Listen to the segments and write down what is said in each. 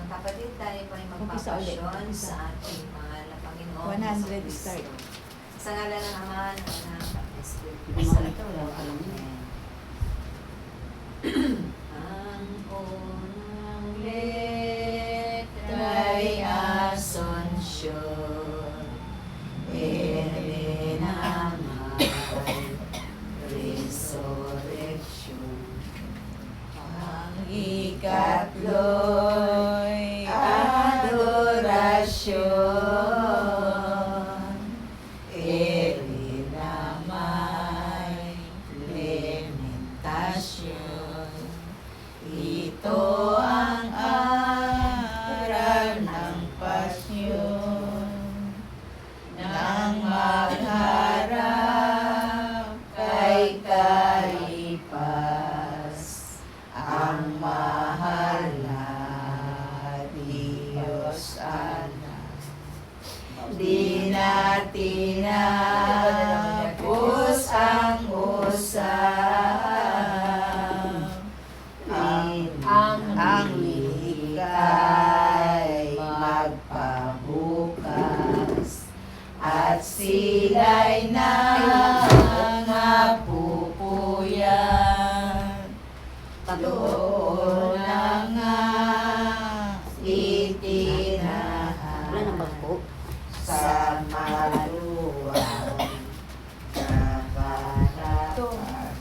kapatid, tayo po ay Umpisa ulit. magpapasyon sa ating mahal na Panginoon 100 Jesucristo. start. Sa ngalan ng Ama, ng Anak, at ng Espiritu Hindi Santo. makita, wala ka lang. Amen. Ang unang letra'y Asunsyon, Erenamay, Resurrection. Ang ikatlo'y adorasyon, Erenamay, lamentasyon. Ito ang aral ng pasyon, nang magharap kay Kaipas, ang mahal na Diyos Anak. Di na tinapos ang usap, ang likay magpabukas, at sila'y nangapupuyan. Doon na nga itinahan Wala nang bangko. sa maluwang kabanapan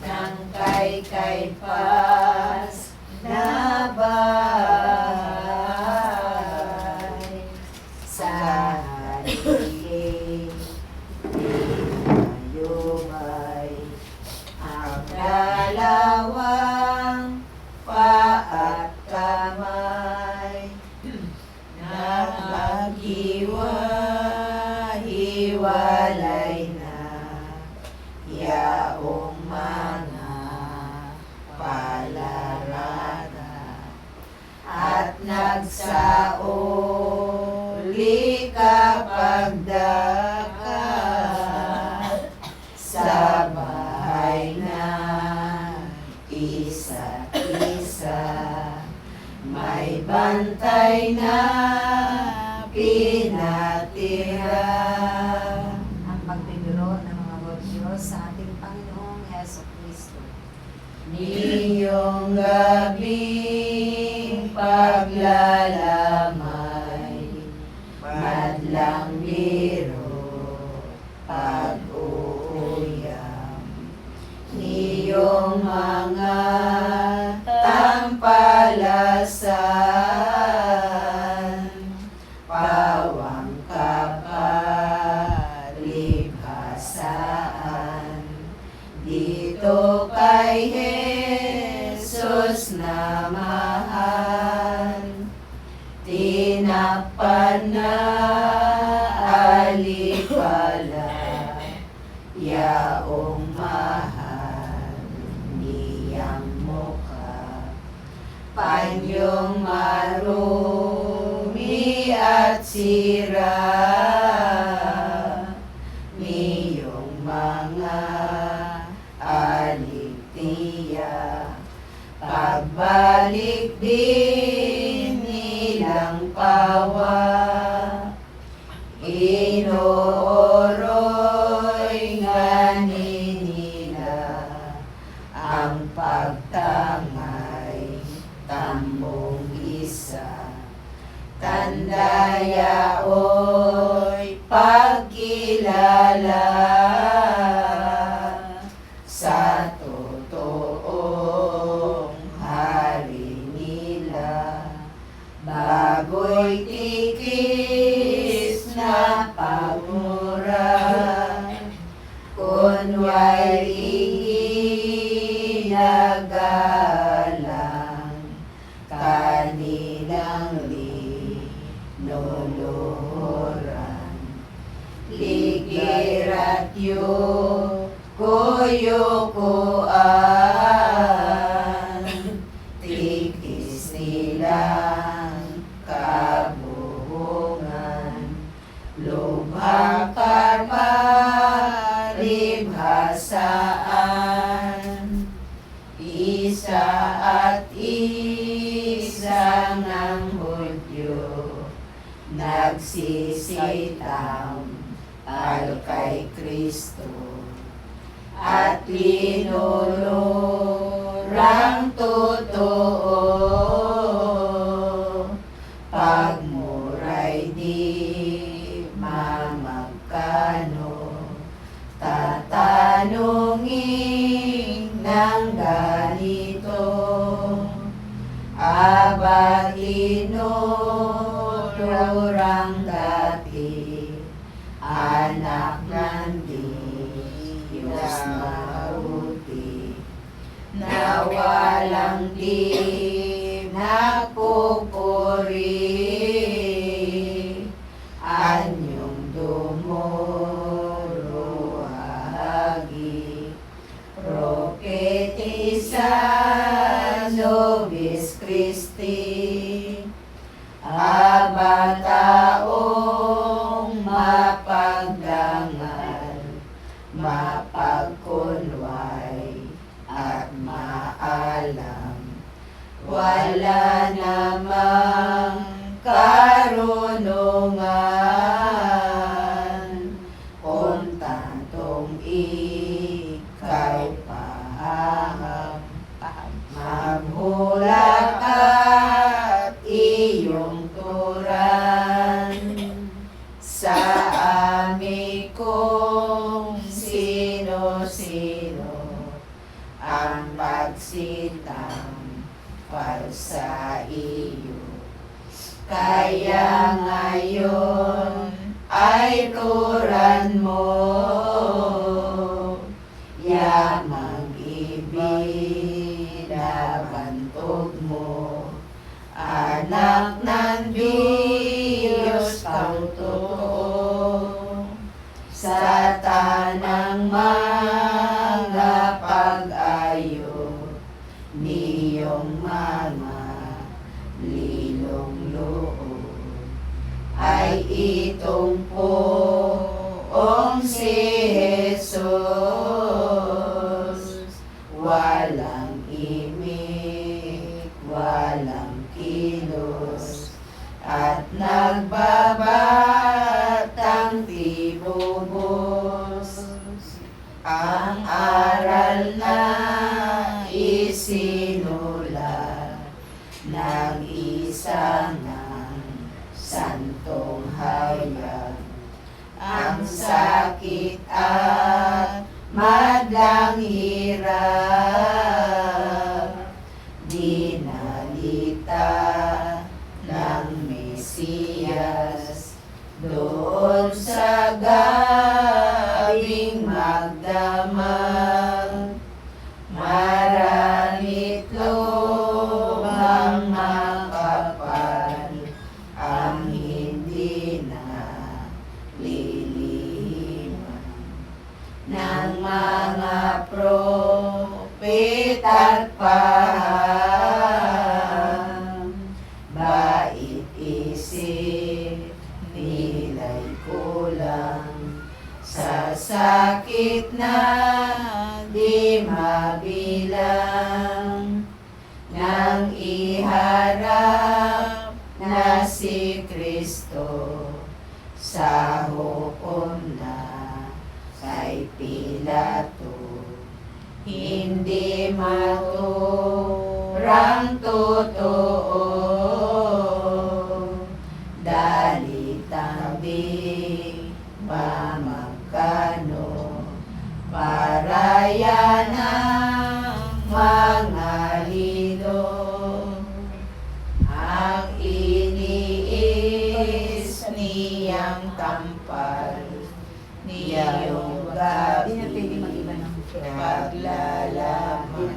ng kay Kaipas na bahay. Sa haligay pinayumay ang dalawang paa at kamay, naghiwa-hiwalay na yaong mga palarana, at nagsauli kapagdakat sa bahay na isa't isa. May bantay na pinatira. Ang pagbibiro ng mga Diyos sa ating Panginoong Jesucristo. Niyong gabing paglalamay, madlang biro, pag-uuyam, niyong mga tampalasan, pawang kapalibhasaan, dito kay Jesus na mahal, tinapan na alipala, yaong mahal niyang mukha, panyong marumi at sira, niyong mga aligtiya, pagbalik din nilang pawa, inooroy nga nila ang pagtangay, tambong isa, tandayaoy pagkilala sa totoong hari nila, bago'y tikis na pagmura, kunwari ginagalang kanilang linuluhuran. Ligiratyo kuyukuan, tikis nilang kabuhungan, lubha karmaribhasaan, isa at isa nga nagsisitang kay Kristo at linulurang totoo pagmuray di mamagkano tatanungin ng ganito aba tinurang dati anak ng Diyos mabuti na walang di nagpupuri anyong dumuruhagi propetisa nobis Christi aba taong mapagdangal mapagkunway at maalam wala namang karunungan kung tantong ika'y paham maghulak at iyong turan sa amin kung sino-sino ang pagsitang sa iyo. Kaya ngayon ay turan mo, yamang ibig na bantog mo, anak ng Diyos kang totoo, sa tanang mga pag-ayo niyong mga lilong loob ay itong poong si Jesus walang imik, walang kilos at nagbabatang tibubos ang aral na isinulat ng isa ng santong hayag ang sakit at madlang hirap dinalita ng Mesiyas doon sa gabing magdamag maramit lubang makapal ang hindi na liliman ng mga propeta at paham bait isip nila'y kulang sa sakit na di mabilang nang iharap na si Kristo sa hukom na kay Pilato hindi maturang totoo dalitang mamagkano paraya ng mga lilo ang iniis niyang tampal niyong gabi paglalaman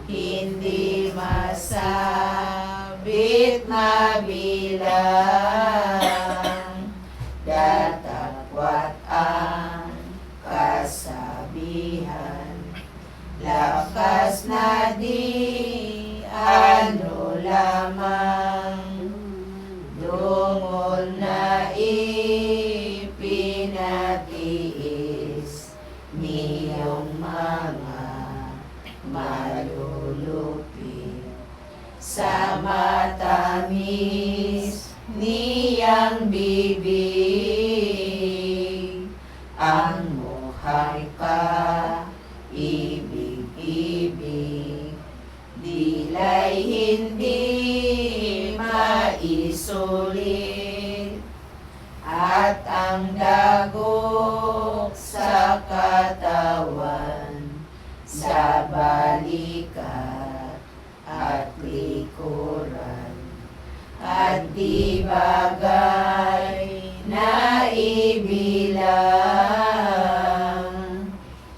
hindi masabit mabilang datapwat ang kasabihan lakas na di ano lamang dungol na ipinatiis niyong mga malulupi sa matamis niya kanyang bibig, ang mukhang ka-ibig-ibig, dila'y hindi maisulit, at ang dagok sa katawan, sa balikat at likuran, at di bagay na ibilang,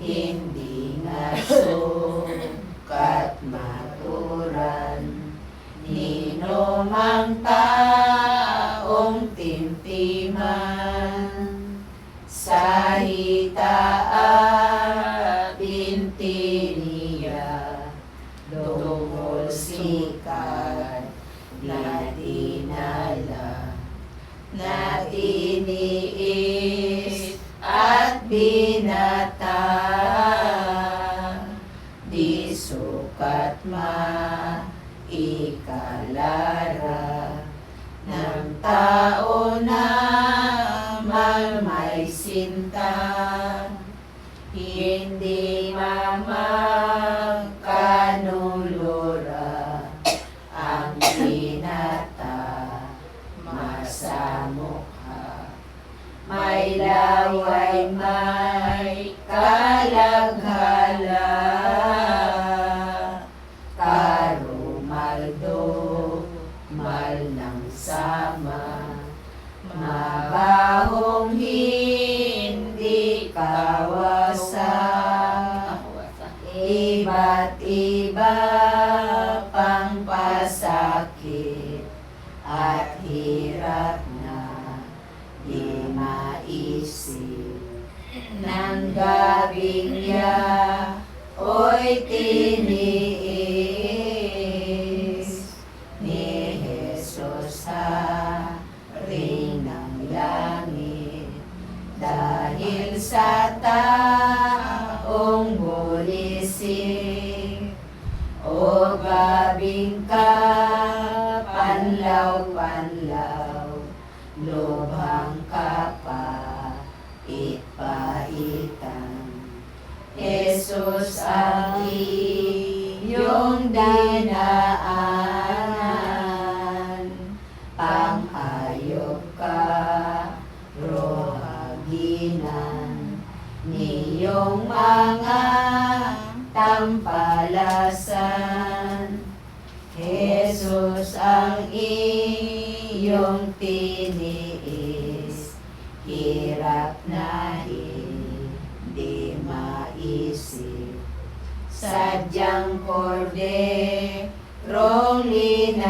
hindi nga sukat maturan, nino mang taong timtiman, sa hita at binti niya, tungkol sikat na dinala, na tiniis at binata, di sukat maikalara, ng tao na may sinta, hindi mamagkanulura, ang binata masamukha, may laway, may kalaghala, karumaldo, mal ng sama, mabahong hindi kawasak, iba't iba pang pasakit at hirap na di maisip, ng gabing oy tiniis ni Jesus sa ring ng langit, dahil sa taong bulisik, o gabing ka panlaw-panlaw, lubhang kapait-paitan, Jesus ang iyong dinaanan, pang-ayok ka, rohaginan, niyong mga tampalasan, Jesus ang iyong tiniis, hirap na hindi maisip, sadyang korderong linait,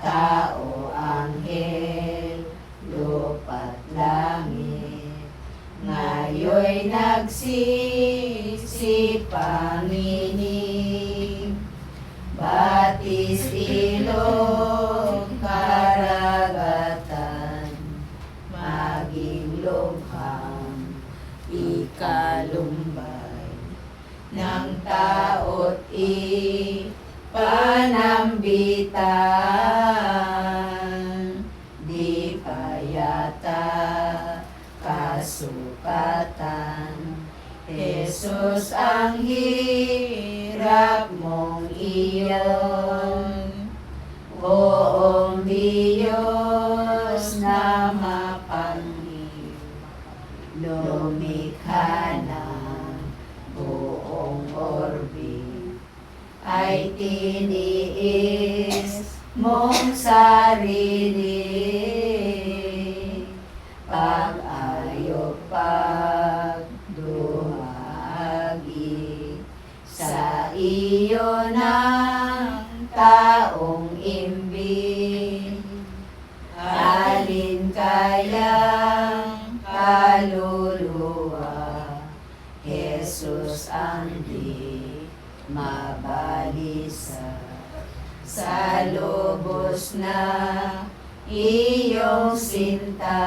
tao, anghel, lupa't langit, ngayoy nagsisipanginig, batis, ilog, karagatan, maging lubhang ikalumbay, ng tao't ipanambitan, di pa yata kasukatan, Jesus ang hirap mong iyon, buong Diyos na mapanghir, lumikha ng buong orbe, ay tiniis mong sarili, pag-ayok, pagduhagi, sa iyo ng taong imbig, alin kayang kaluluwa, Jesus ang di mabalisa, sa lubos na iyong sinta,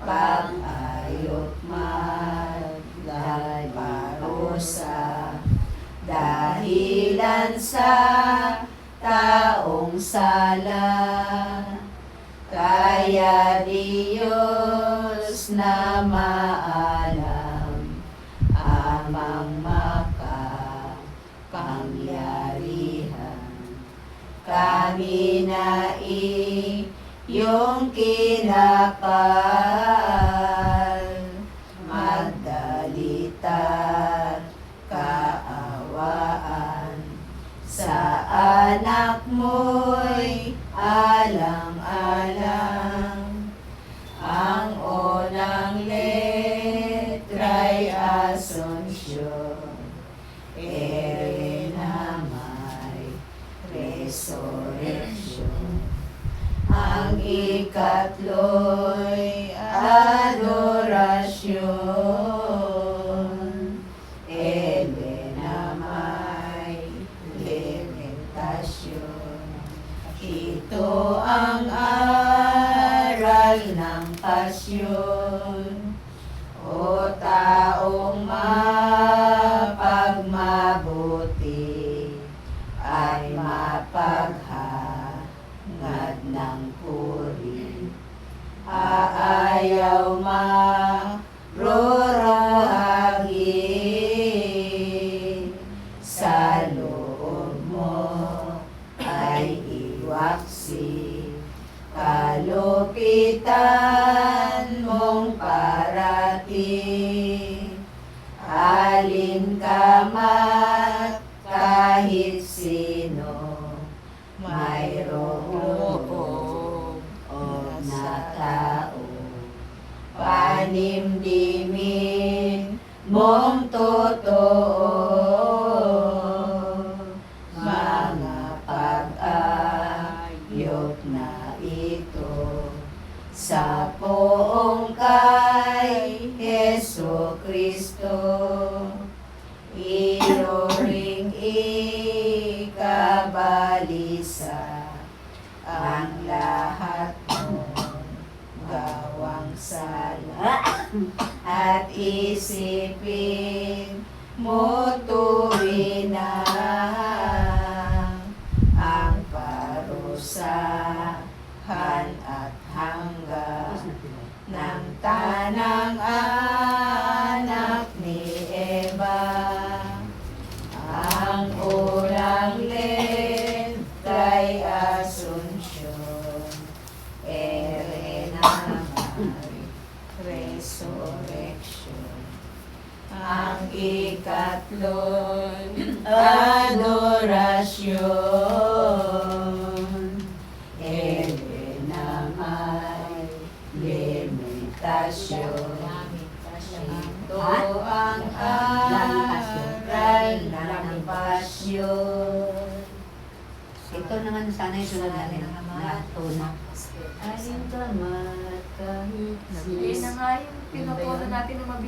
pag-ayok maglay parusa, dahilan sa tao sala. Kaya Diyos na maalam, amang makapangyarihan, kami na iyong kinakal, magdalita kaawaan, sa anak mo'y alang-alang. Ang unang letra'y Asunsyon, ere na may resurrection. Ang ikatlo'y adorasyon, ere na may lamentasyon. Ito ang aral ng pasyon, o taong mapagmabuti, ay mapaghangad ng puri. Aayaw marurahagi, sa loob mo ay iwaksi, kalupitan mong parating. Alin ka man kahit sino, mayroong loob na tao, panimdimin mong totoo, mga pag-ayok na ito, sa poong kay Heso Kristo, iyo ring ikabalisa ang lahat mong gawang sala, at isipin mo tuwin na ang parusahan at hanggan ng tanang anak ni Eva. Ang unang letra'y Asunsyon, ere na may resurrection. Ang ikatlo'y adorasyon, ere na may limitasyon. Ito ang aral ng pasyon. Ito naman sana yung sunod natin na tuna. Alin ka man kahit Yun na nga yung pinupuno natin na mabilis.